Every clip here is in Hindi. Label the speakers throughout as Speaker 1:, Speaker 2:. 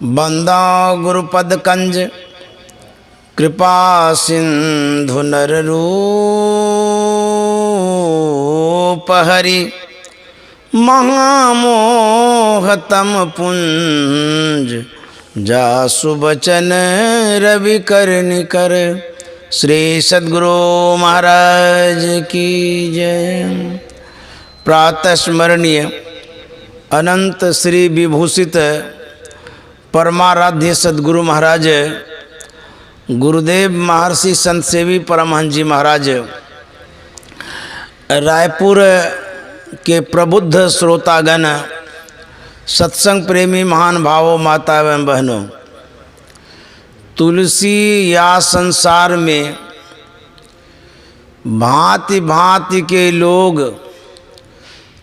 Speaker 1: बंदा गुरुपद कंज कृपा सिंधु नर रूप हरि महामोहतम पुंज जासु बचन रवि कर निकर। श्री सद्गुरु महाराज की जय। प्रातः स्मरणीय अनंत श्री विभूषित परमाराध्य सद्गुरु महाराज गुरुदेव महर्षि संत सेवी परमहंस जी महाराज रायपुर के प्रबुद्ध श्रोतागण, सत्संग प्रेमी महान भावों, माता एवं बहनों, तुलसी या संसार में भांति भांति के लोग,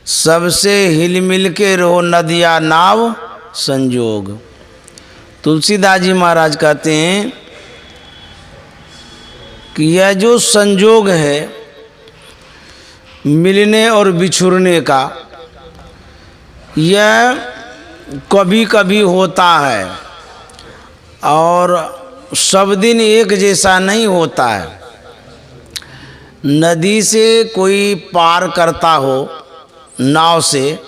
Speaker 1: सबसे हिल मिल के रहो नदिया नाव संजोग। तुलसीदास जी महाराज कहते हैं कि यह जो संजोग है मिलने और बिछुड़ने का, यह कभी कभी होता है और सब दिन एक जैसा नहीं होता है। नदी से कोई पार करता हो नाव से,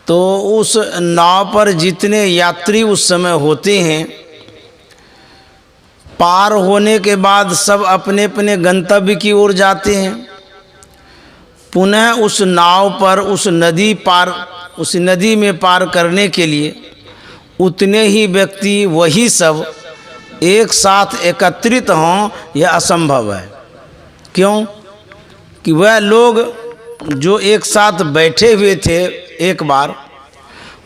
Speaker 1: तो उस नाव पर जितने यात्री उस समय होते हैं, पार होने के बाद सब अपने अपने गंतव्य की ओर जाते हैं। पुनः उस नाव पर उस नदी में पार करने के लिए उतने ही व्यक्ति, वही सब एक साथ एकत्रित हों, यह असंभव है। क्यों? कि वह लोग जो एक साथ बैठे हुए थे एक बार,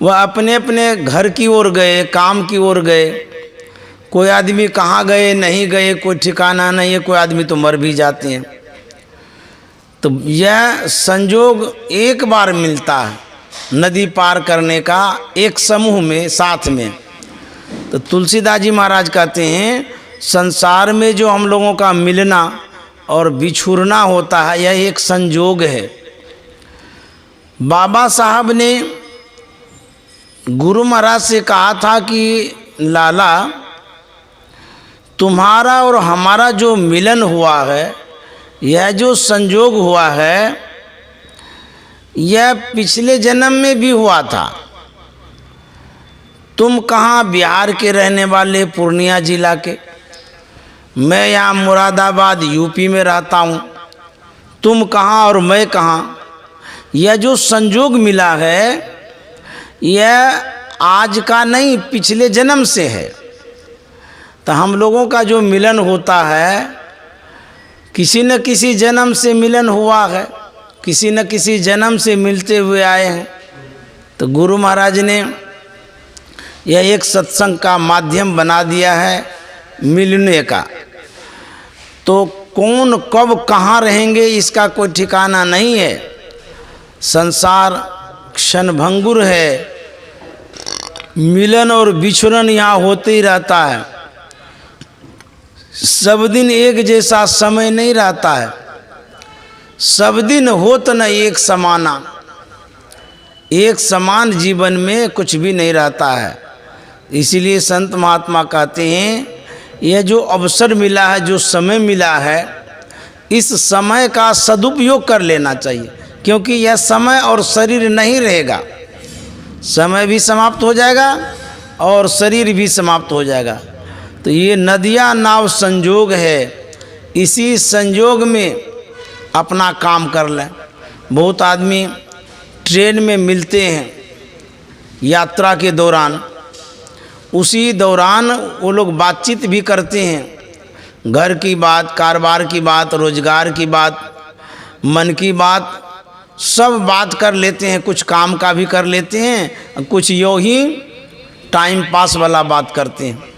Speaker 1: वह अपने अपने घर की ओर गए, काम की ओर गए। कोई आदमी कहाँ गए नहीं गए कोई ठिकाना नहीं है, कोई आदमी तो मर भी जाते हैं। तो यह संजोग एक बार मिलता है नदी पार करने का, एक समूह में, साथ में। तो तुलसीदास जी महाराज कहते हैं संसार में जो हम लोगों का मिलना और बिछुड़ना होता है, यह एक संजोग है। बाबा साहब ने गुरु महाराज से कहा था कि लाला, तुम्हारा और हमारा जो मिलन हुआ है, यह जो संजोग हुआ है, यह पिछले जन्म में भी हुआ था। तुम कहाँ बिहार के रहने वाले, पूर्णिया जिला के, मैं यहाँ मुरादाबाद यूपी में रहता हूँ। तुम कहाँ और मैं कहाँ। यह जो संजोग मिला है, यह आज का नहीं, पिछले जन्म से है। तो हम लोगों का जो मिलन होता है, किसी न किसी जन्म से मिलन हुआ है, किसी न किसी जन्म से मिलते हुए आए हैं। तो गुरु महाराज ने यह एक सत्संग का माध्यम बना दिया है मिलने का। तो कौन कब कहाँ रहेंगे इसका कोई ठिकाना नहीं है। संसार क्षणभंगुर है, मिलन और बिछुड़न यहाँ होते ही रहता है। सब दिन एक जैसा समय नहीं रहता है, सब दिन होत न एक समाना। एक समान जीवन में कुछ भी नहीं रहता है। इसीलिए संत महात्मा कहते हैं यह जो अवसर मिला है, जो समय मिला है, इस समय का सदुपयोग कर लेना चाहिए। क्योंकि यह समय और शरीर नहीं रहेगा, समय भी समाप्त हो जाएगा और शरीर भी समाप्त हो जाएगा। तो ये नदिया नाव संजोग है, इसी संजोग में अपना काम कर लें। बहुत आदमी ट्रेन में मिलते हैं यात्रा के दौरान, उसी दौरान वो लोग बातचीत भी करते हैं, घर की बात, कारोबार की बात, रोजगार की बात, मन की बात, सब बात कर लेते हैं। कुछ काम का भी कर लेते हैं, कुछ यूँ ही टाइम पास वाला बात करते हैं।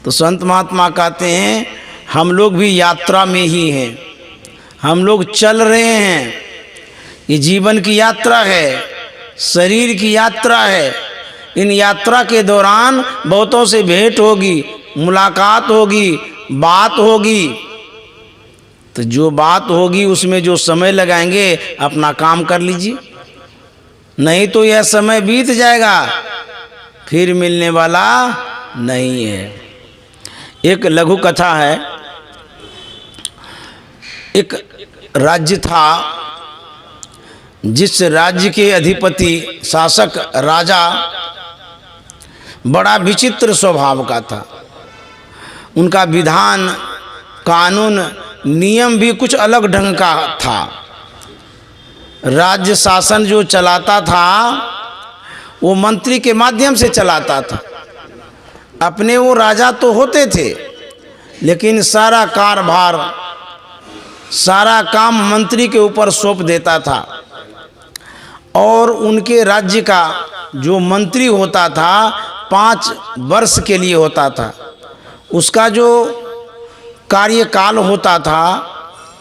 Speaker 1: तो संत महात्मा कहते हैं हम लोग भी यात्रा में ही हैं, हम लोग चल रहे हैं। ये जीवन की यात्रा है, शरीर की यात्रा है। इन यात्रा के दौरान बहुतों से भेंट होगी, मुलाकात होगी, बात होगी। तो जो बात होगी उसमें जो समय लगाएंगे, अपना काम कर लीजिए, नहीं तो यह समय बीत जाएगा। फिर मिलने वाला नहीं है। एक लघु कथा है। एक राज्य था, जिस राज्य के अधिपति शासक राजा बड़ा विचित्र स्वभाव का था। उनका विधान कानून नियम भी कुछ अलग ढंग का था। राज्य शासन जो चलाता था वो मंत्री के माध्यम से चलाता था। अपने वो राजा तो होते थे, लेकिन सारा कारभार सारा काम मंत्री के ऊपर सौंप देता था। और उनके राज्य का जो मंत्री होता था 5 वर्ष के लिए होता था। उसका जो कार्यकाल होता था,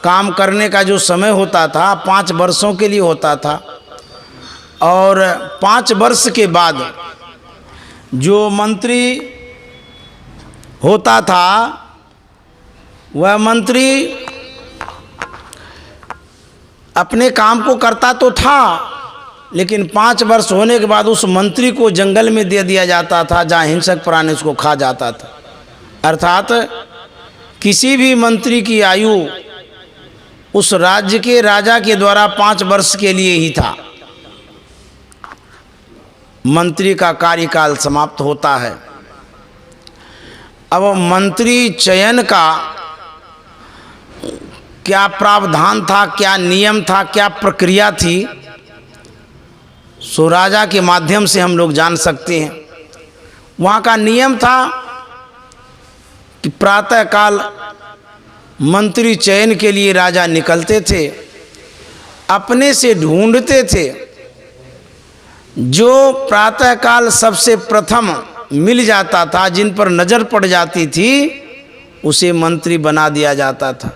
Speaker 1: काम करने का जो समय होता था 5 वर्षों के लिए होता था। और 5 वर्ष के बाद जो मंत्री होता था वह मंत्री अपने काम को करता तो था, लेकिन 5 वर्ष होने के बाद उस मंत्री को जंगल में दे दिया जाता था, जहाँ हिंसक प्राणी उसको खा जाता था। अर्थात किसी भी मंत्री की आयु उस राज्य के राजा के द्वारा 5 वर्ष के लिए ही था। मंत्री का कार्यकाल समाप्त होता है। अब मंत्री चयन का क्या प्रावधान था, क्या नियम था, क्या प्रक्रिया थी, सो राजा के माध्यम से हम लोग जान सकते हैं। वहाँ का नियम था कि प्रातःकाल मंत्री चयन के लिए राजा निकलते थे, अपने से ढूंढते थे। जो प्रातःकाल सबसे प्रथम मिल जाता था, जिन पर नज़र पड़ जाती थी, उसे मंत्री बना दिया जाता था।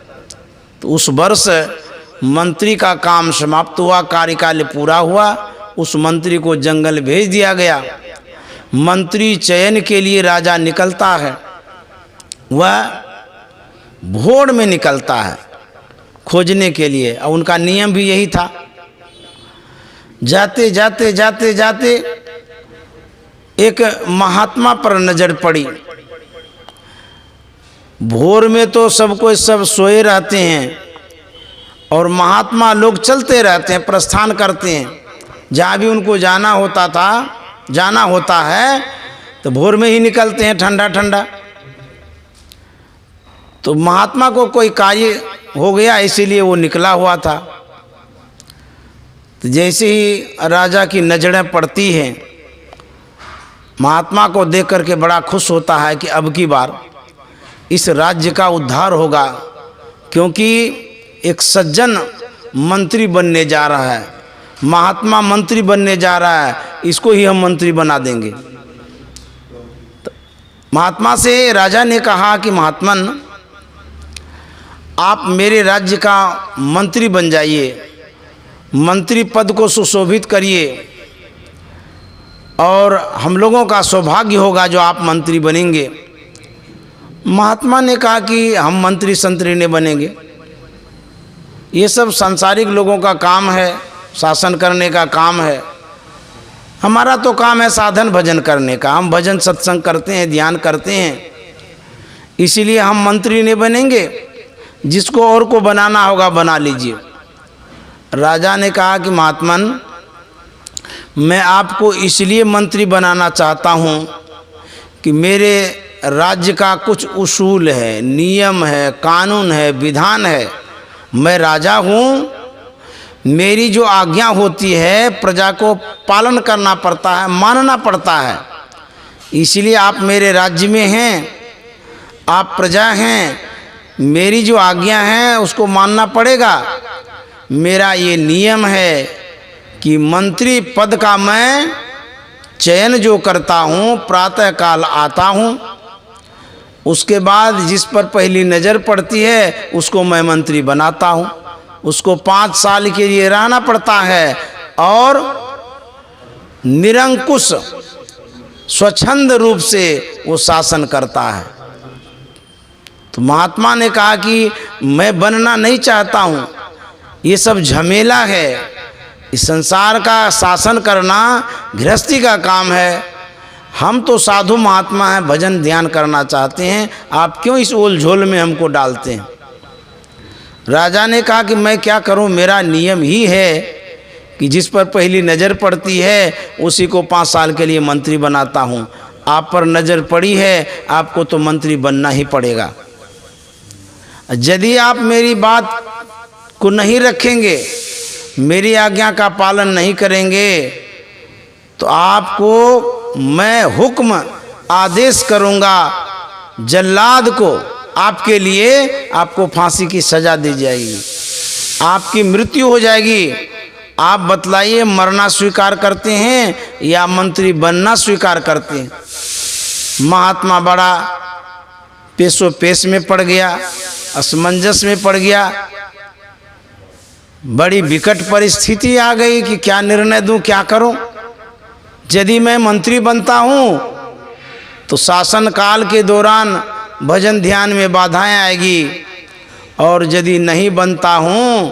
Speaker 1: तो उस वर्ष मंत्री का काम समाप्त हुआ, कार्यकाल पूरा हुआ। उस मंत्री को जंगल भेज दिया गया। मंत्री चयन के लिए राजा निकलता है, वह भोर में निकलता है खोजने के लिए, और उनका नियम भी यही था। जाते जाते जाते जाते एक महात्मा पर नज़र पड़ी। भोर में तो सब सोए रहते हैं और महात्मा लोग चलते रहते हैं, प्रस्थान करते हैं। जहाँ भी उनको जाना होता है तो भोर में ही निकलते हैं, ठंडा ठंडा। तो महात्मा को कोई कार्य हो गया, इसीलिए वो निकला हुआ था। तो जैसे ही राजा की नज़रें पड़ती हैं, महात्मा को देख करके बड़ा खुश होता है कि अब की बार इस राज्य का उद्धार होगा, क्योंकि एक सज्जन मंत्री बनने जा रहा है, महात्मा मंत्री बनने जा रहा है, इसको ही हम मंत्री बना देंगे। तो महात्मा से राजा ने कहा कि महात्मन, आप मेरे राज्य का मंत्री बन जाइए, मंत्री पद को सुशोभित करिए, और हम लोगों का सौभाग्य होगा जो आप मंत्री बनेंगे। महात्मा ने कहा कि हम मंत्री संतरी नहीं बनेंगे, ये सब सांसारिक लोगों का काम है, शासन करने का काम है। हमारा तो काम है साधन भजन करने का। हम भजन सत्संग करते हैं, ध्यान करते हैं, इसीलिए हम मंत्री नहीं बनेंगे। जिसको और को बनाना होगा बना लीजिए। राजा ने कहा कि महात्मन, मैं आपको इसलिए मंत्री बनाना चाहता हूँ कि मेरे राज्य का कुछ उसूल है, नियम है, कानून है, विधान है। मैं राजा हूँ, मेरी जो आज्ञा होती है प्रजा को पालन करना पड़ता है, मानना पड़ता है। इसलिए आप मेरे राज्य में हैं, आप प्रजा हैं, मेरी जो आज्ञा है उसको मानना पड़ेगा। मेरा ये नियम है कि मंत्री पद का मैं चयन जो करता हूँ, प्रातःकाल आता हूँ, उसके बाद जिस पर पहली नज़र पड़ती है उसको मैं मंत्री बनाता हूँ। उसको 5 साल के लिए रहना पड़ता है और निरंकुश स्वच्छंद रूप से वो शासन करता है। तो महात्मा ने कहा कि मैं बनना नहीं चाहता हूँ, ये सब झमेला है, इस संसार का शासन करना गृहस्थी का काम है। हम तो साधु महात्मा हैं, भजन ध्यान करना चाहते हैं, आप क्यों इस ओल झोल में हमको डालते हैं। राजा ने कहा कि मैं क्या करूं, मेरा नियम ही है कि जिस पर पहली नज़र पड़ती है उसी को 5 साल के लिए मंत्री बनाता हूं। आप पर नज़र पड़ी है, आपको तो मंत्री बनना ही पड़ेगा। यदि आप मेरी बात को नहीं रखेंगे, मेरी आज्ञा का पालन नहीं करेंगे, तो आपको मैं हुक्म आदेश करूंगा, जल्लाद को आपके लिए आपको फांसी की सज़ा दी जाएगी, आपकी मृत्यु हो जाएगी। आप बतलाइए, मरना स्वीकार करते हैं या मंत्री बनना स्वीकार करते हैं। महात्मा बड़ा पेशो पेश में पड़ गया, असमंजस में पड़ गया, बड़ी विकट परिस्थिति आ गई कि क्या निर्णय दूं, क्या करूं। यदि मैं मंत्री बनता हूं तो शासन काल के दौरान भजन ध्यान में बाधाएं आएगी, और यदि नहीं बनता हूं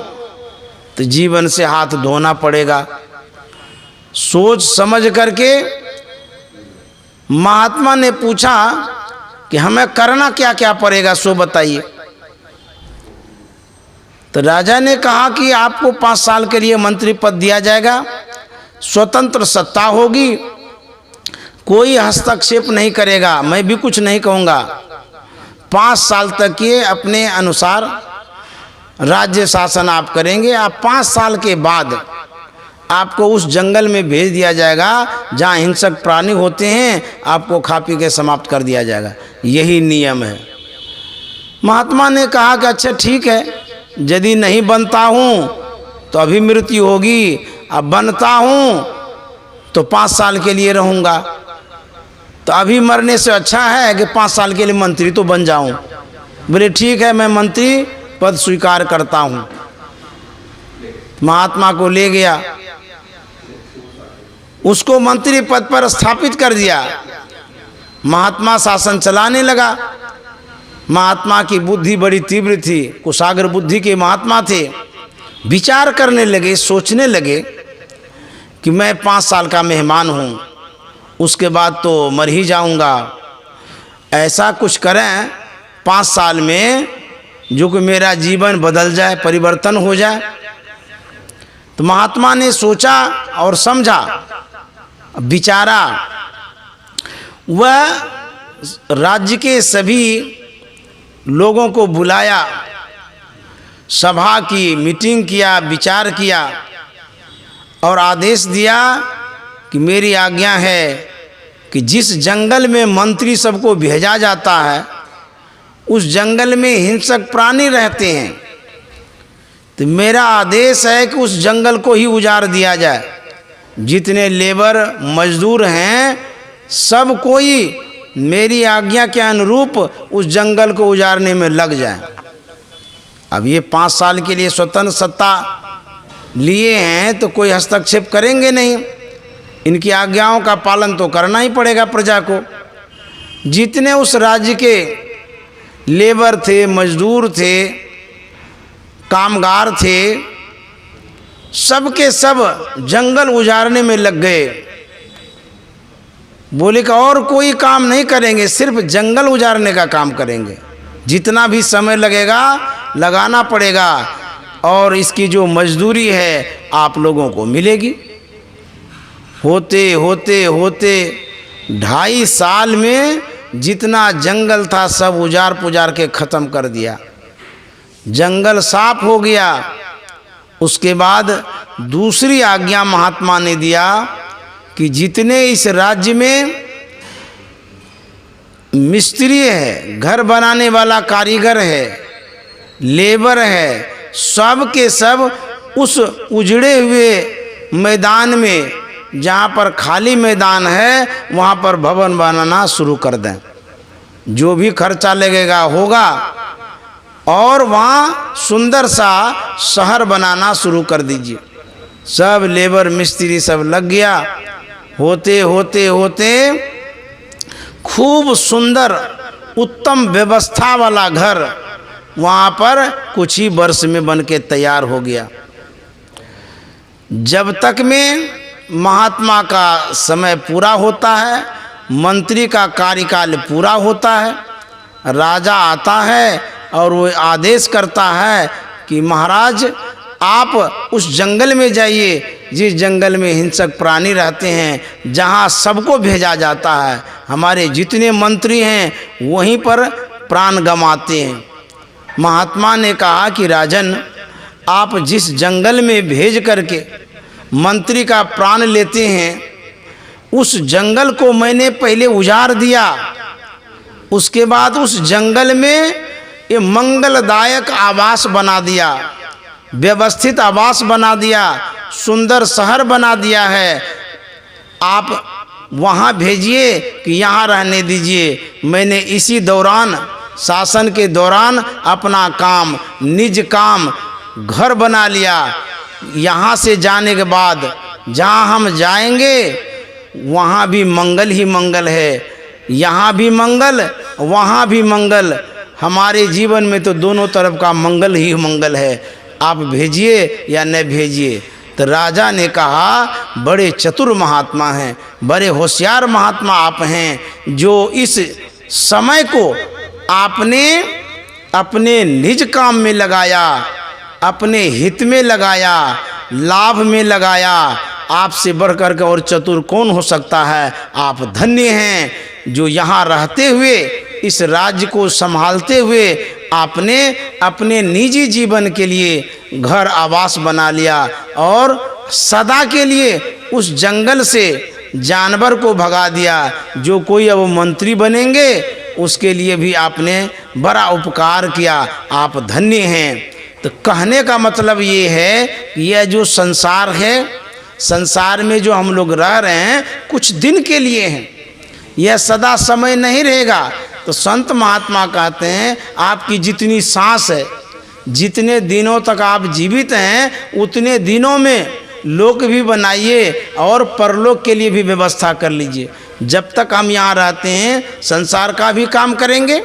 Speaker 1: तो जीवन से हाथ धोना पड़ेगा। सोच समझ करके महात्मा ने पूछा कि हमें करना क्या क्या पड़ेगा, सो बताइए। तो राजा ने कहा कि आपको 5 साल के लिए मंत्री पद दिया जाएगा, स्वतंत्र सत्ता होगी, कोई हस्तक्षेप नहीं करेगा, मैं भी कुछ नहीं कहूँगा। 5 साल तक ये अपने अनुसार राज्य शासन आप करेंगे। आप 5 साल के बाद आपको उस जंगल में भेज दिया जाएगा जहाँ हिंसक प्राणी होते हैं, आपको खा पी के समाप्त कर दिया जाएगा। यही नियम है। महात्मा ने कहा कि अच्छा ठीक है, यदि नहीं बनता हूँ तो अभी मृत्यु होगी, अब बनता हूँ तो 5 साल के लिए रहूँगा, तो अभी मरने से अच्छा है कि 5 साल के लिए मंत्री तो बन जाऊँ। बोले ठीक है, मैं मंत्री पद स्वीकार करता हूँ। महात्मा को ले गया, उसको मंत्री पद पर स्थापित कर दिया। महात्मा शासन चलाने लगा। महात्मा की बुद्धि बड़ी तीव्र थी, कुशाग्र बुद्धि के महात्मा थे। विचार करने लगे, सोचने लगे कि मैं 5 साल का मेहमान हूँ, उसके बाद तो मर ही जाऊँगा। ऐसा कुछ करें 5 साल में जो कि मेरा जीवन बदल जाए, परिवर्तन हो जाए। तो महात्मा ने सोचा और समझा, विचारा। वह राज्य के सभी लोगों को बुलाया, सभा की, मीटिंग किया, विचार किया और आदेश दिया कि मेरी आज्ञा है कि जिस जंगल में मंत्री सबको भेजा जाता है उस जंगल में हिंसक प्राणी रहते हैं, तो मेरा आदेश है कि उस जंगल को ही उजाड़ दिया जाए। जितने लेबर मजदूर हैं सब कोई मेरी आज्ञा के अनुरूप उस जंगल को उजाड़ने में लग जाए। अब ये 5 साल के लिए स्वतंत्र सत्ता लिए हैं तो कोई हस्तक्षेप करेंगे नहीं, इनकी आज्ञाओं का पालन तो करना ही पड़ेगा प्रजा को। जितने उस राज्य के लेबर थे, मजदूर थे, कामगार थे, सब के सब जंगल उजाड़ने में लग गए। बोले कि और कोई काम नहीं करेंगे, सिर्फ जंगल उजाड़ने का काम करेंगे। जितना भी समय लगेगा लगाना पड़ेगा और इसकी जो मजदूरी है आप लोगों को मिलेगी। होते होते होते 2.5 साल में जितना जंगल था सब उजाड़ पुजार के ख़त्म कर दिया। जंगल साफ हो गया। उसके बाद दूसरी आज्ञा महात्मा ने दिया कि जितने इस राज्य में मिस्त्री है, घर बनाने वाला कारीगर है, लेबर है, सब के सब उस उजड़े हुए मैदान में, जहाँ पर खाली मैदान है वहाँ पर भवन बनाना शुरू कर दें। जो भी खर्चा लगेगा होगा और वहाँ सुंदर सा शहर बनाना शुरू कर दीजिए। सब लेबर मिस्त्री सब लग गया। होते होते होते खूब सुंदर उत्तम व्यवस्था वाला घर वहाँ पर कुछ ही वर्ष में बन के तैयार हो गया। जब तक में महात्मा का समय पूरा होता है मंत्री का कार्यकाल पूरा होता है, राजा आता है और वो आदेश करता है कि महाराज आप उस जंगल में जाइए जिस जंगल में हिंसक प्राणी रहते हैं, जहाँ सबको भेजा जाता है। हमारे जितने मंत्री हैं वहीं पर प्राण गंवाते हैं। महात्मा ने कहा कि राजन, आप जिस जंगल में भेज करके मंत्री का प्राण लेते हैं, उस जंगल को मैंने पहले उजाड़ दिया, उसके बाद उस जंगल में ये मंगलदायक आवास बना दिया, व्यवस्थित आवास बना दिया, सुंदर शहर बना दिया है। आप वहाँ भेजिए कि यहाँ रहने दीजिए। मैंने इसी दौरान, शासन के दौरान, अपना काम, निज काम घर बना लिया। यहाँ से जाने के बाद जहाँ हम जाएंगे वहाँ भी मंगल ही मंगल है, यहाँ भी मंगल वहाँ भी मंगल। हमारे जीवन में तो दोनों तरफ का मंगल ही मंगल है, आप भेजिए या न भेजिए। तो राजा ने कहा, बड़े चतुर महात्मा हैं, बड़े होशियार महात्मा आप हैं, जो इस समय को आपने अपने निज काम में लगाया, अपने हित में लगाया, लाभ में लगाया। आपसे बढ़कर के और चतुर कौन हो सकता है। आप धन्य हैं जो यहाँ रहते हुए, इस राज्य को संभालते हुए आपने अपने निजी जीवन के लिए घर आवास बना लिया और सदा के लिए उस जंगल से जानवर को भगा दिया। जो कोई अब मंत्री बनेंगे उसके लिए भी आपने बड़ा उपकार किया, आप धन्य हैं। तो कहने का मतलब ये है कि यह जो संसार है, संसार में जो हम लोग रह रहे हैं कुछ दिन के लिए हैं, यह सदा समय नहीं रहेगा। तो संत महात्मा कहते हैं आपकी जितनी सांस है, जितने दिनों तक आप जीवित हैं, उतने दिनों में लोक भी बनाइए और परलोक के लिए भी व्यवस्था कर लीजिए। जब तक हम यहाँ रहते हैं संसार का भी काम करेंगे,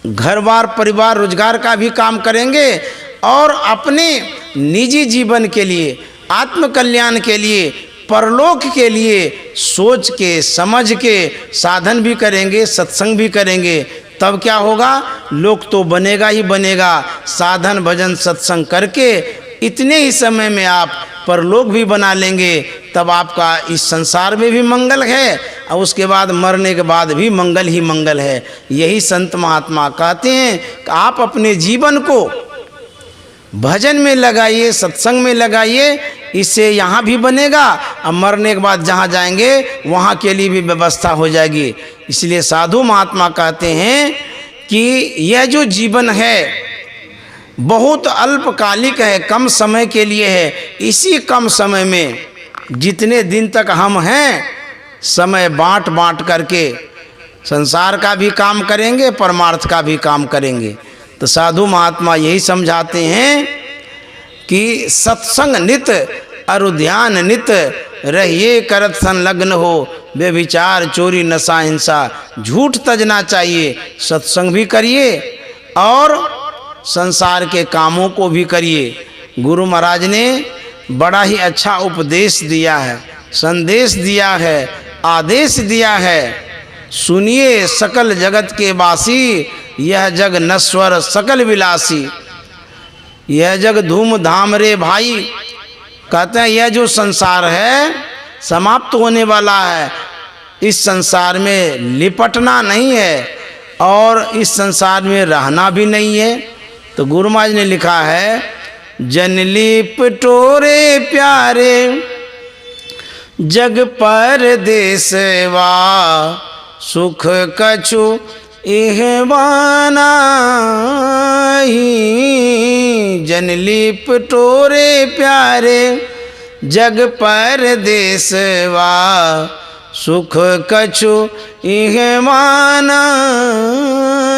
Speaker 1: घर बार परिवार रोजगार का भी काम करेंगे और अपने निजी जीवन के लिए, आत्म कल्याण के लिए, परलोक के लिए सोच के समझ के साधन भी करेंगे, सत्संग भी करेंगे। तब क्या होगा, लोक तो बनेगा ही बनेगा। साधन भजन सत्संग करके इतने ही समय में आप परलोक भी बना लेंगे। तब आपका इस संसार में भी मंगल है और उसके बाद मरने के बाद भी मंगल ही मंगल है। यही संत महात्मा कहते हैं कि आप अपने जीवन को भजन में लगाइए, सत्संग में लगाइए, इससे यहाँ भी बनेगा और मरने के बाद जहाँ जाएंगे वहाँ के लिए भी व्यवस्था हो जाएगी। इसलिए साधु महात्मा कहते हैं कि यह जो जीवन है बहुत अल्पकालिक है, कम समय के लिए है। इसी कम समय में जितने दिन तक हम हैं, समय बाँट बाँट करके संसार का भी काम करेंगे, परमार्थ का भी काम करेंगे। तो साधु महात्मा यही समझाते हैं कि सत्संग नित अरु ध्यान नित रहिए करत संलग्न हो, व्यभिचार चोरी नशा हिंसा झूठ तजना चाहिए। सत्संग भी करिए और संसार के कामों को भी करिए। गुरु महाराज ने बड़ा ही अच्छा उपदेश दिया है, संदेश दिया है, आदेश दिया है। सुनिए सकल जगत के वासी, यह जग नश्वर सकल विलासी। यह जग धूम धाम रे भाई, कहते हैं यह जो संसार है समाप्त होने वाला है। इस संसार में लिपटना नहीं है और इस संसार में रहना भी नहीं है। तो गुरु महाराज ने लिखा है, जन लिपटोरे प्यारे जग पर देसवा, सुख कछु इहवाना ही। जन लिपटोरे प्यारे जग पर देसवा, सुख कछु इहवाना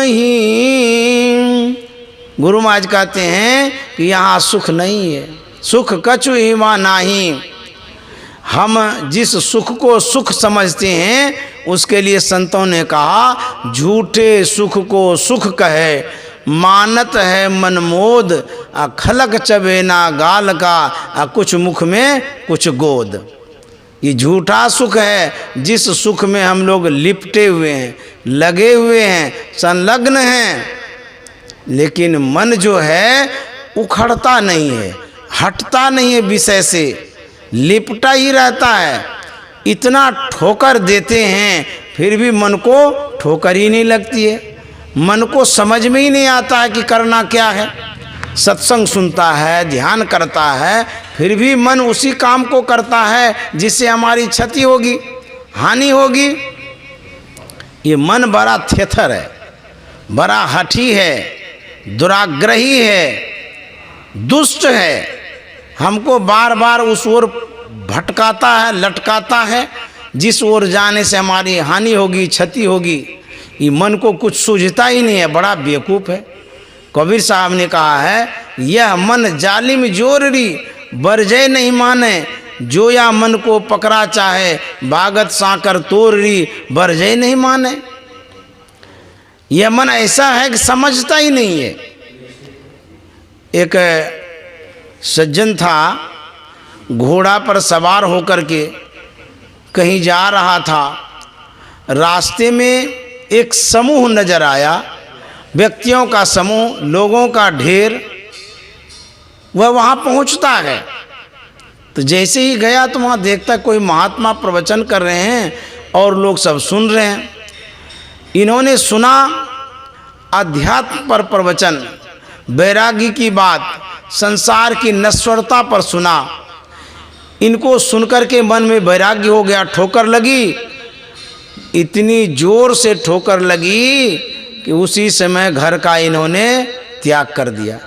Speaker 1: ही। गुरु महाराज कहते हैं कि यहाँ सुख नहीं है, सुख कछु इहवाना ही। हम जिस सुख को सुख समझते हैं उसके लिए संतों ने कहा, झूठे सुख को सुख कहे, मानत है मनमोद, खलक चबेना गाल का, कुछ मुख में कुछ गोद। ये झूठा सुख है जिस सुख में हम लोग लिपटे हुए हैं, लगे हुए हैं, संलग्न हैं। लेकिन मन जो है उखड़ता नहीं है, हटता नहीं है विषय से, लिपटा ही रहता है। इतना ठोकर देते हैं फिर भी मन को ठोकर ही नहीं लगती है। मन को समझ में ही नहीं आता है कि करना क्या है। सत्संग सुनता है, ध्यान करता है, फिर भी मन उसी काम को करता है जिससे हमारी क्षति होगी, हानि होगी। ये मन बड़ा थेथर है, बड़ा हठी है, दुराग्रही है, दुष्ट है। हमको बार बार उस ओर भटकाता है, लटकाता है, जिस ओर जाने से हमारी हानि होगी, क्षति होगी। ये मन को कुछ सूझता ही नहीं है, बड़ा बेवकूफ़ है। कबीर साहब ने कहा है, यह मन जालिम जोररी बरजय नहीं माने, जो या मन को पकड़ा चाहे बागत साकर तोररी बरजय नहीं माने। यह मन ऐसा है कि समझता ही नहीं है। एक सज्जन था, घोड़ा पर सवार होकर के कहीं जा रहा था। रास्ते में एक समूह नजर आया, व्यक्तियों का समूह, लोगों का ढेर। वह वहाँ पहुँचता है तो जैसे ही गया तो वहाँ देखता कोई महात्मा प्रवचन कर रहे हैं और लोग सब सुन रहे हैं। इन्होंने सुना अध्यात्म पर प्रवचन, वैरागी की बात, संसार की नश्वरता पर सुना। इनको सुनकर के मन में वैराग्य हो गया, ठोकर लगी। इतनी जोर से ठोकर लगी कि उसी समय घर का इन्होंने त्याग कर दिया।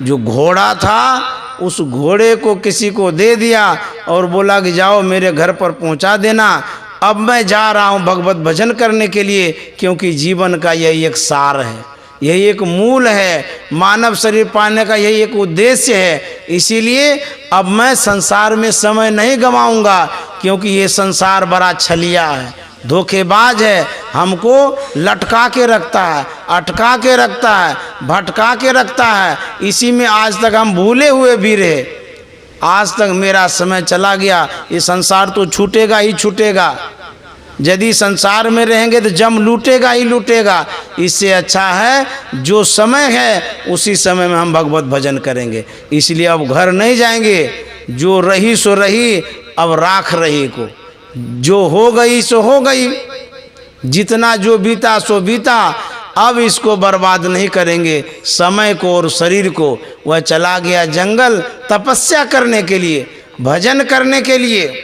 Speaker 1: जो घोड़ा था उस घोड़े को किसी को दे दिया और बोला कि जाओ मेरे घर पर पहुंचा देना, अब मैं जा रहा हूं भगवत भजन करने के लिए, क्योंकि जीवन का यही एक सार है, यही एक मूल है, मानव शरीर पाने का यही एक उद्देश्य है। इसीलिए अब मैं संसार में समय नहीं गंवाऊंगा, क्योंकि ये संसार बड़ा छलिया है, धोखेबाज है, हमको लटका के रखता है, अटका के रखता है, भटका के रखता है। इसी में आज तक हम भूले हुए भी रहे। आज तक मेरा समय चला गया, ये संसार तो छूटेगा ही छूटेगा। यदि संसार में रहेंगे तो जम लूटेगा ही लूटेगा। इससे अच्छा है जो समय है उसी समय में हम भगवत भजन करेंगे। इसलिए अब घर नहीं जाएंगे, जो रही सो रही, अब राख रही को, जो हो गई सो हो गई, जितना जो बीता सो बीता, अब इसको बर्बाद नहीं करेंगे समय को और शरीर को। वह चला गया जंगल तपस्या करने के लिए, भजन करने के लिए।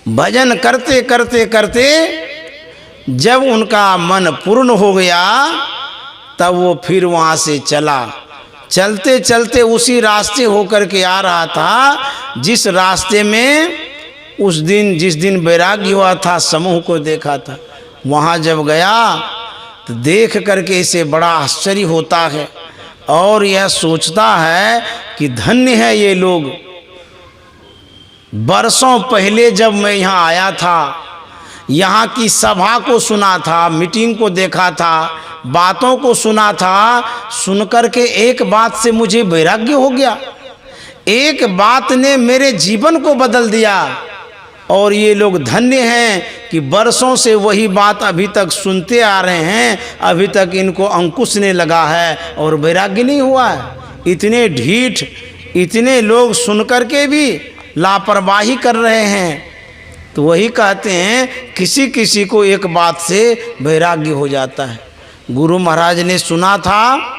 Speaker 1: भजन करते करते करते जब उनका मन पूर्ण हो गया तब वो फिर वहाँ से चला। चलते चलते उसी रास्ते होकर के आ रहा था जिस रास्ते में उस दिन जिस दिन वैराग्य हुआ था, समूह को देखा था। वहाँ जब गया तो देख करके इसे बड़ा आश्चर्य होता है और यह सोचता है कि धन्य है ये लोग। बरसों पहले जब मैं यहाँ आया था, यहाँ की सभा को सुना था, मीटिंग को देखा था, बातों को सुना था, सुनकर के एक बात से मुझे वैराग्य हो गया। एक बात ने मेरे जीवन को बदल दिया। और ये लोग धन्य हैं कि बरसों से वही बात अभी तक सुनते आ रहे हैं, अभी तक इनको अंकुश नहीं लगा है और वैराग्य नहीं हुआ है। इतने ढीठ, इतने लोग सुनकर के भी लापरवाही कर रहे हैं। तो वही कहते हैं किसी किसी को एक बात से वैराग्य हो जाता है। गुरु महाराज ने सुना था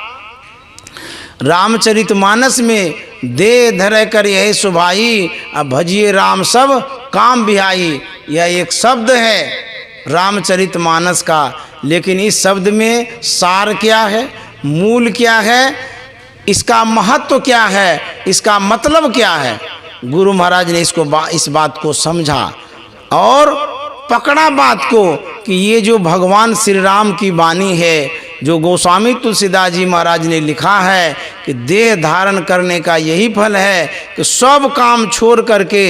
Speaker 1: रामचरितमानस में, दे धर कर यही सुभाई, अब भजिए राम सब काम बिहाई। यह एक शब्द है रामचरितमानस का, लेकिन इस शब्द में सार क्या है, मूल क्या है, इसका महत्व क्या है, इसका मतलब क्या है। गुरु महाराज ने इस बात को समझा और पकड़ा बात को कि ये जो भगवान श्री राम की वाणी है, जो गोस्वामी तुलसीदास जी महाराज ने लिखा है कि देह धारण करने का यही फल है कि सब काम छोड़ करके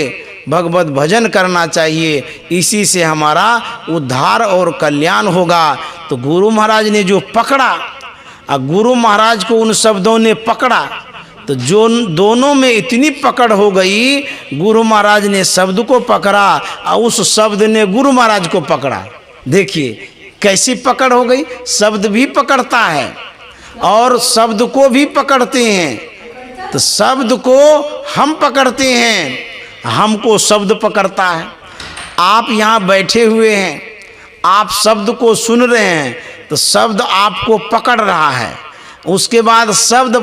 Speaker 1: भगवत भजन करना चाहिए, इसी से हमारा उद्धार और कल्याण होगा। तो गुरु महाराज ने जो पकड़ा, गुरु महाराज को उन शब्दों ने पकड़ा, तो तो जो दोनों में इतनी पकड़ हो गई, गुरु महाराज ने शब्द को पकड़ा और उस शब्द ने गुरु महाराज को पकड़ा। देखिए कैसी पकड़ हो गई। शब्द भी पकड़ता है और शब्द को भी पकड़ते हैं। तो शब्द को हम पकड़ते हैं, हमको शब्द पकड़ता है। आप यहाँ बैठे हुए हैं, आप शब्द को सुन रहे हैं, तो शब्द आपको पकड़ रहा है। उसके बाद शब्द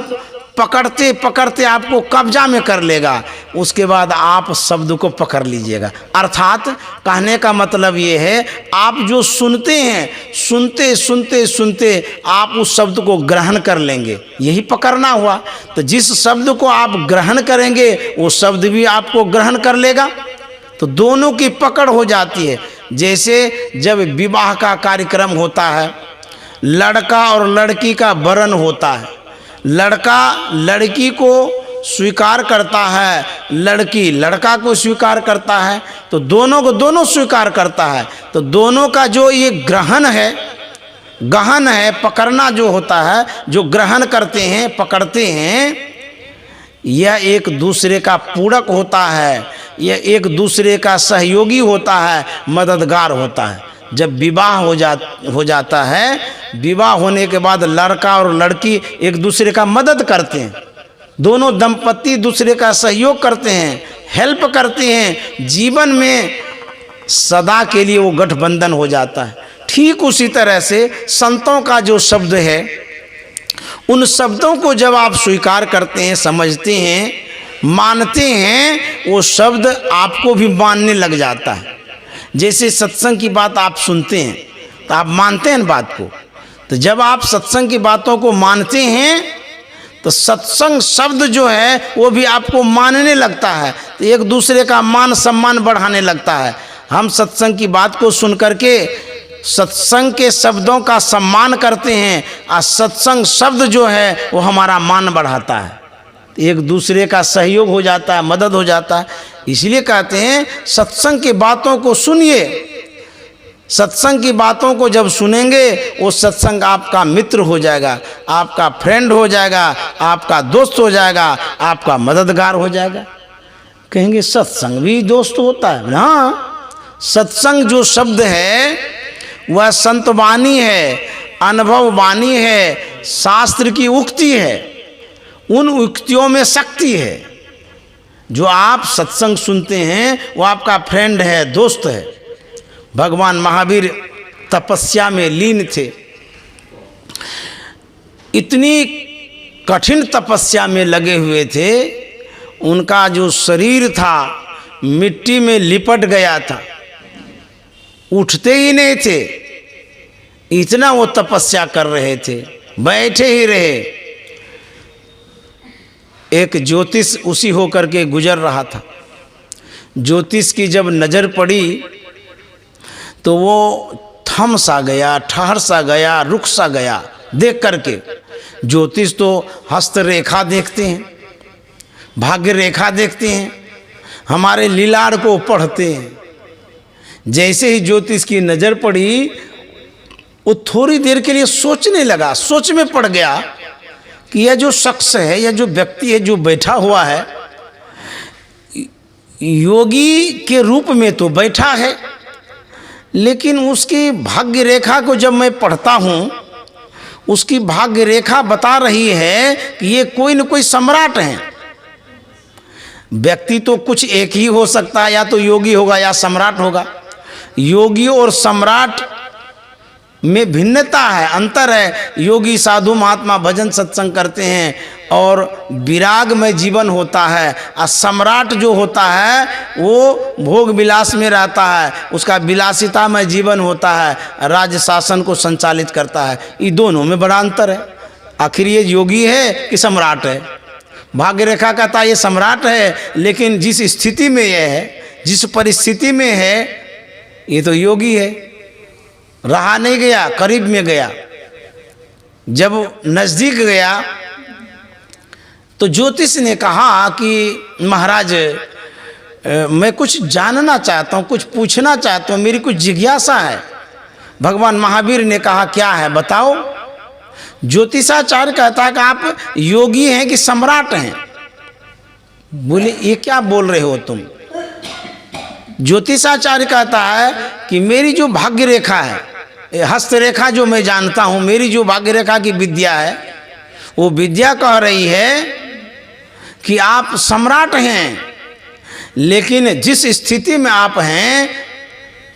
Speaker 1: पकड़ते पकड़ते आपको कब्जा में कर लेगा, उसके बाद आप शब्द को पकड़ लीजिएगा। अर्थात कहने का मतलब ये है, आप जो सुनते हैं, सुनते सुनते सुनते आप उस शब्द को ग्रहण कर लेंगे, यही पकड़ना हुआ। तो जिस शब्द को आप ग्रहण करेंगे वो शब्द भी आपको ग्रहण कर लेगा। तो दोनों की पकड़ हो जाती है। जैसे जब विवाह का कार्यक्रम होता है, लड़का और लड़की का वरण होता है, लड़का लड़की को स्वीकार करता है, लड़की लड़का को स्वीकार करता है, तो दोनों को दोनों स्वीकार करता है। तो दोनों का जो ये ग्रहण है, गहन है, पकड़ना जो होता है, जो ग्रहण करते हैं, पकड़ते हैं, यह एक दूसरे का पूरक होता है, यह एक दूसरे का सहयोगी होता है, मददगार होता है। जब विवाह हो जाता है, विवाह होने के बाद लड़का और लड़की एक दूसरे का मदद करते हैं, दोनों दंपति दूसरे का सहयोग करते हैं, हेल्प करते हैं, जीवन में सदा के लिए वो गठबंधन हो जाता है। ठीक उसी तरह से संतों का जो शब्द है, उन शब्दों को जब आप स्वीकार करते हैं, समझते हैं, मानते हैं, वो शब्द आपको भी मानने लग जाता है। जैसे सत्संग की बात आप सुनते हैं तो आप मानते हैं बात को, तो जब आप सत्संग की बातों को मानते हैं तो सत्संग शब्द जो है वो भी आपको मानने लगता है, तो एक दूसरे का मान सम्मान बढ़ाने लगता है। हम सत्संग की बात को सुन करके सत्संग के शब्दों का सम्मान करते हैं और सत्संग शब्द जो है वो हमारा मान बढ़ाता है, एक दूसरे का सहयोग हो जाता है, मदद हो जाता है। इसलिए कहते हैं सत्संग की बातों को सुनिए। सत्संग की बातों को जब सुनेंगे वो सत्संग आपका मित्र हो जाएगा, आपका फ्रेंड हो जाएगा, आपका दोस्त हो जाएगा, आपका मददगार हो जाएगा। कहेंगे सत्संग भी दोस्त होता है? हाँ, सत्संग जो शब्द है वह संतवाणी है, अनुभव वाणी है, शास्त्र की उक्ति है। उन उक्तियों में शक्ति है। जो आप सत्संग सुनते हैं वो आपका फ्रेंड है, दोस्त है। भगवान महावीर तपस्या में लीन थे, इतनी कठिन तपस्या में लगे हुए थे, उनका जो शरीर था मिट्टी में लिपट गया था, उठते ही नहीं थे, इतना वो तपस्या कर रहे थे, बैठे ही रहे। एक ज्योतिष उसी होकर के गुजर रहा था। ज्योतिष की जब नज़र पड़ी तो वो थम सा गया, ठहर सा गया, रुक सा गया देख करके। ज्योतिष तो हस्त रेखा देखते हैं, भाग्य रेखा देखते हैं, हमारे लीलार को पढ़ते हैं। जैसे ही ज्योतिष की नज़र पड़ी वो थोड़ी देर के लिए सोचने लगा, सोच में पड़ गया कि यह जो शख्स है, यह जो व्यक्ति है जो बैठा हुआ है, योगी के रूप में तो बैठा है, लेकिन उसकी भाग्य रेखा को जब मैं पढ़ता हूँ, उसकी भाग्य रेखा बता रही है कि ये कोई न कोई सम्राट है। व्यक्ति तो कुछ एक ही हो सकता है, या तो योगी होगा या सम्राट होगा। योगी और सम्राट में भिन्नता है, अंतर है। योगी साधु महात्मा भजन सत्संग करते हैं और विराग में जीवन होता है, और सम्राट जो होता है वो भोग विलास में रहता है, उसका विलासिता में जीवन होता है, राज्य शासन को संचालित करता है। ये दोनों में बड़ा अंतर है। आखिर ये योगी है कि सम्राट है? भाग्य रेखा कहता है ये सम्राट है, लेकिन जिस स्थिति में यह है, जिस परिस्थिति में है, ये तो योगी है। रहा नहीं गया, करीब में गया। जब नज़दीक गया तो ज्योतिष ने कहा कि महाराज मैं कुछ जानना चाहता हूँ, कुछ पूछना चाहता हूँ, मेरी कुछ जिज्ञासा है। भगवान महावीर ने कहा क्या है बताओ। ज्योतिषाचार्य कहता है कि आप योगी हैं कि सम्राट हैं। बोले ये क्या बोल रहे हो तुम? ज्योतिषाचार्य कहता है कि मेरी जो भाग्य रेखा है, हस्त रेखा जो मैं जानता हूँ, मेरी जो भाग्य रेखा की विद्या है, वो विद्या कह रही है कि आप सम्राट हैं, लेकिन जिस स्थिति में आप हैं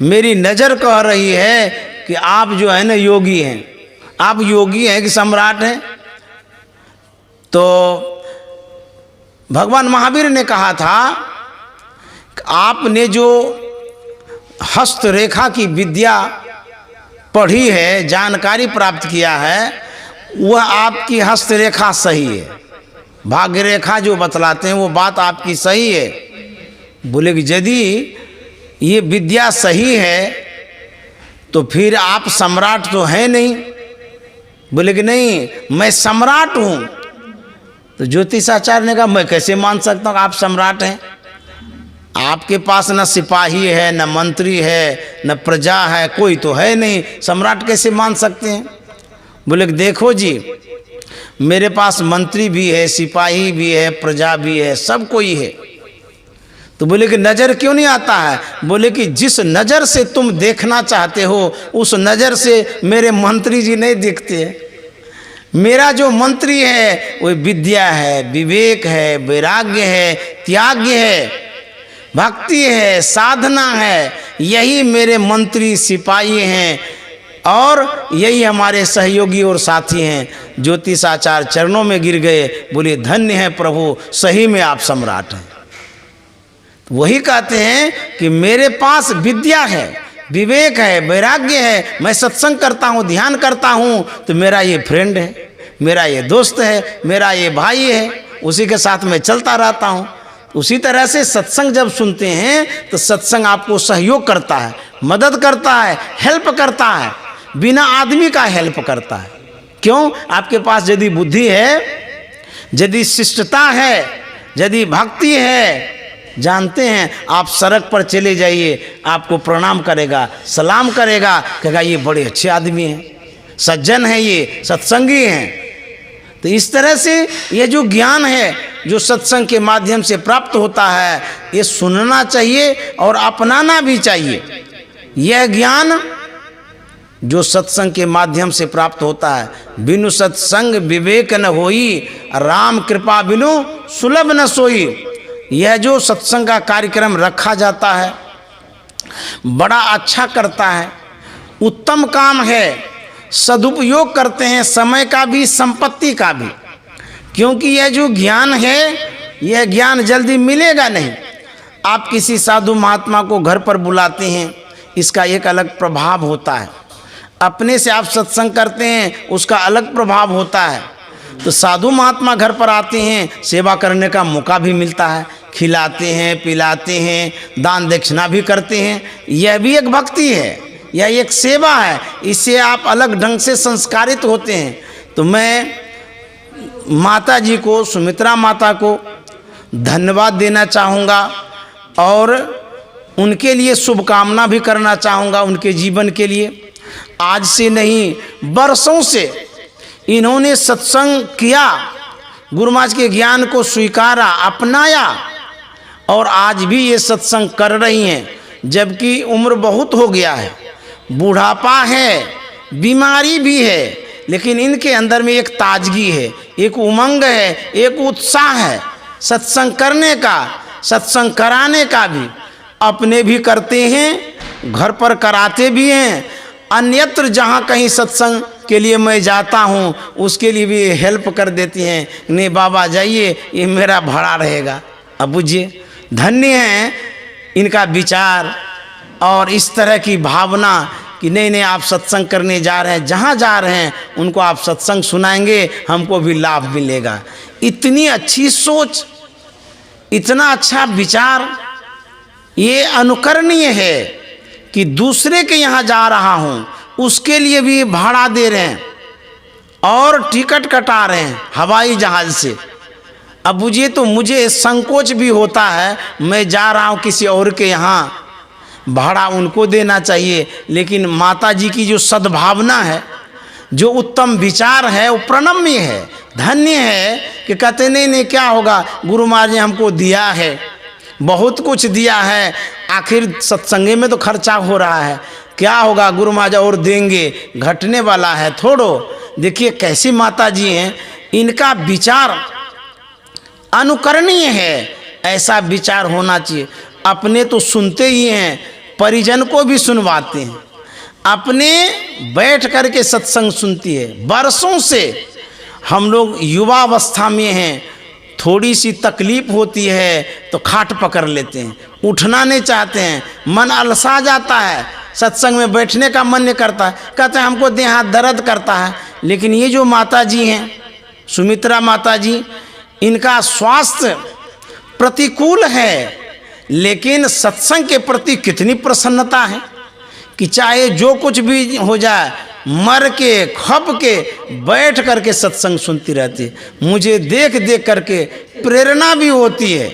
Speaker 1: मेरी नज़र कह रही है कि आप जो है ना योगी हैं। आप योगी हैं कि सम्राट हैं? तो भगवान महावीर ने कहा था कि आपने जो हस्त रेखा की विद्या पढ़ी है, जानकारी प्राप्त किया है, वह आपकी हस्त रेखा सही है। भाग्य रेखा जो बतलाते हैं वो बात आपकी सही है। बोले कि यदि ये विद्या सही है तो फिर आप सम्राट तो हैं नहीं। बोले कि नहीं, मैं सम्राट हूँ। तो ज्योतिषाचार्य ने कहा मैं कैसे मान सकता हूँ आप सम्राट हैं? आपके पास न सिपाही है, न मंत्री है, न प्रजा है, कोई तो है नहीं, सम्राट कैसे मान सकते हैं? बोले कि देखो जी, मेरे पास मंत्री भी है, सिपाही भी है, प्रजा भी है, सब कोई है। तो बोले कि नज़र क्यों नहीं आता है? बोले कि जिस नज़र से तुम देखना चाहते हो उस नज़र से मेरे मंत्री जी नहीं दिखते हैं। मेरा जो मंत्री है वो विद्या है, विवेक है, वैराग्य है, त्याग है, भक्ति है, साधना है। यही मेरे मंत्री सिपाही हैं और यही हमारे सहयोगी और साथी हैं। ज्योतिषाचार्य चरणों में गिर गए, बोले धन्य है प्रभु, सही में आप सम्राट हैं। वही कहते हैं कि मेरे पास विद्या है, विवेक है, वैराग्य है, मैं सत्संग करता हूँ, ध्यान करता हूँ, तो मेरा ये फ्रेंड है, मेरा ये दोस्त है, मेरा ये भाई है, उसी के साथ मैं चलता रहता हूँ। उसी तरह से सत्संग जब सुनते हैं तो सत्संग आपको सहयोग करता है, मदद करता है, हेल्प करता है, बिना आदमी का हेल्प करता है। क्यों? आपके पास यदि बुद्धि है, यदि शिष्टता है, यदि भक्ति है, जानते हैं आप सड़क पर चले जाइए, आपको प्रणाम करेगा, सलाम करेगा, कहेगा ये बड़े अच्छे आदमी हैं, सज्जन हैं, ये सत्संगी हैं। तो इस तरह से ये जो ज्ञान है जो सत्संग के माध्यम से प्राप्त होता है, ये सुनना चाहिए और अपनाना भी चाहिए। यह ज्ञान जो सत्संग के माध्यम से प्राप्त होता है, बिनु सत्संग विवेक न होई, राम कृपा बिनु सुलभ न सोई। यह जो सत्संग का कार्यक्रम रखा जाता है बड़ा अच्छा करता है, उत्तम काम है, सदुपयोग करते हैं समय का भी, संपत्ति का भी। क्योंकि यह जो ज्ञान है, यह ज्ञान जल्दी मिलेगा नहीं। आप किसी साधु महात्मा को घर पर बुलाते हैं, इसका एक अलग प्रभाव होता है। अपने से आप सत्संग करते हैं, उसका अलग प्रभाव होता है। तो साधु महात्मा घर पर आते हैं, सेवा करने का मौका भी मिलता है, खिलाते हैं, पिलाते हैं, दान दक्षिणा भी करते हैं। यह भी एक भक्ति है, यह एक सेवा है। इससे आप अलग ढंग से संस्कारित होते हैं। तो मैं माता जी को, सुमित्रा माता को धन्यवाद देना चाहूँगा और उनके लिए शुभकामना भी करना चाहूँगा, उनके जीवन के लिए। आज से नहीं, बरसों से इन्होंने सत्संग किया, गुरु महाराज के ज्ञान को स्वीकारा, अपनाया और आज भी ये सत्संग कर रही हैं। जबकि उम्र बहुत हो गया है, बुढ़ापा है, बीमारी भी है, लेकिन इनके अंदर में एक ताजगी है, एक उमंग है, एक उत्साह है सत्संग करने का, सत्संग कराने का भी। अपने भी करते हैं, घर पर कराते भी हैं, अन्यत्र जहाँ कहीं सत्संग के लिए मैं जाता हूँ उसके लिए भी हेल्प कर देती हैं। नहीं बाबा जाइए, ये मेरा भाड़ा रहेगा। अब बुझिए, धन्य हैं इनका विचार और इस तरह की भावना कि नहीं नहीं आप सत्संग करने जा रहे हैं, जहाँ जा रहे हैं उनको आप सत्संग सुनाएंगे, हमको भी लाभ मिलेगा। इतनी अच्छी सोच, इतना अच्छा विचार, ये अनुकरणीय है कि दूसरे के यहाँ जा रहा हूँ उसके लिए भी भाड़ा दे रहे हैं और टिकट कटा रहे हैं हवाई जहाज़ से। अब बुझिए, तो मुझे संकोच भी होता है, मैं जा रहा हूँ किसी और के यहाँ, भाड़ा उनको देना चाहिए। लेकिन माता जी की जो सद्भावना है, जो उत्तम विचार है वो प्रणम्य है, धन्य है कि कहते नहीं नहीं क्या होगा, गुरु महाराज ने हमको दिया है, बहुत कुछ दिया है, आखिर सत्संगे में तो खर्चा हो रहा है, क्या होगा गुरु महाराज और देंगे, घटने वाला है थोड़ो। देखिए कैसी माता जी हैं, इनका विचार अनुकरणीय है, ऐसा विचार होना चाहिए। अपने तो सुनते ही हैं, परिजन को भी सुनवाते हैं, अपने बैठ कर के सत्संग सुनती है। वर्षों से हम लोग युवावस्था में हैं, थोड़ी सी तकलीफ होती है तो खाट पकड़ लेते हैं, उठना नहीं चाहते हैं, मन अलसा जाता है, सत्संग में बैठने का मन नहीं करता है, कहते हैं हमको देह हाथ दर्द करता है। लेकिन ये जो माता जी हैं, सुमित्रा माता जी, इनका स्वास्थ्य प्रतिकूल है, लेकिन सत्संग के प्रति कितनी प्रसन्नता है कि चाहे जो कुछ भी हो जाए, मर के खप के बैठ करके सत्संग सुनती रहती है। मुझे देख देख करके प्रेरणा भी होती है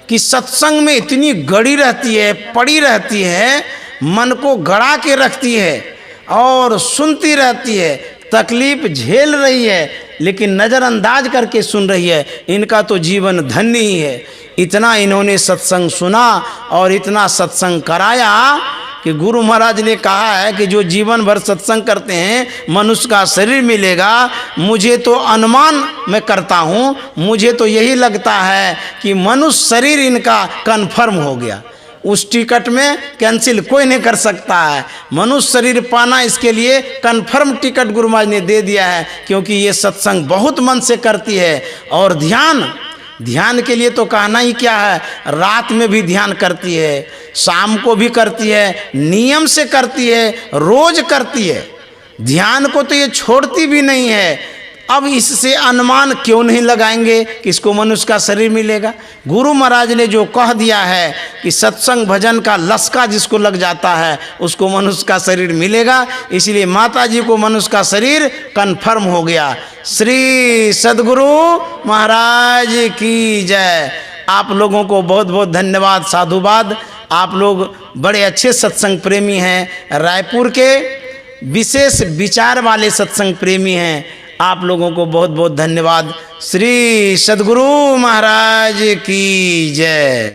Speaker 1: कि सत्संग में इतनी गड़ी रहती है, पड़ी रहती है, मन को गड़ा के रखती है और सुनती रहती है, तकलीफ झेल रही है लेकिन नज़रअंदाज करके सुन रही है। इनका तो जीवन धन्य ही है। इतना इन्होंने सत्संग सुना और इतना सत्संग कराया कि गुरु महाराज ने कहा है कि जो जीवन भर सत्संग करते हैं मनुष्य का शरीर मिलेगा। मुझे तो अनुमान मैं करता हूँ, मुझे तो यही लगता है कि मनुष्य शरीर इनका कन्फर्म हो गया, उस टिकट में कैंसिल कोई नहीं कर सकता है। मनुष्य शरीर पाना इसके लिए कन्फर्म टिकट गुरु महाराज ने दे दिया है, क्योंकि ये सत्संग बहुत मन से करती है। और ध्यान के लिए तो कहना ही क्या है, रात में भी ध्यान करती है, शाम को भी करती है, नियम से करती है, रोज करती है। ध्यान को तो ये छोड़ती भी नहीं है। अब इससे अनुमान क्यों नहीं लगाएंगे कि इसको मनुष्य का शरीर मिलेगा। गुरु महाराज ने जो कह दिया है कि सत्संग भजन का लस्का जिसको लग जाता है उसको मनुष्य का शरीर मिलेगा, इसलिए माता जी को मनुष्य का शरीर कन्फर्म हो गया। श्री सद्गुरु महाराज की जय। आप लोगों को बहुत बहुत धन्यवाद, साधुवाद। आप लोग बड़े अच्छे सत्संग प्रेमी हैं, रायपुर के विशेष विचार वाले सत्संग प्रेमी हैं। आप लोगों को बहुत बहुत धन्यवाद। श्री सद्गुरु महाराज की जय।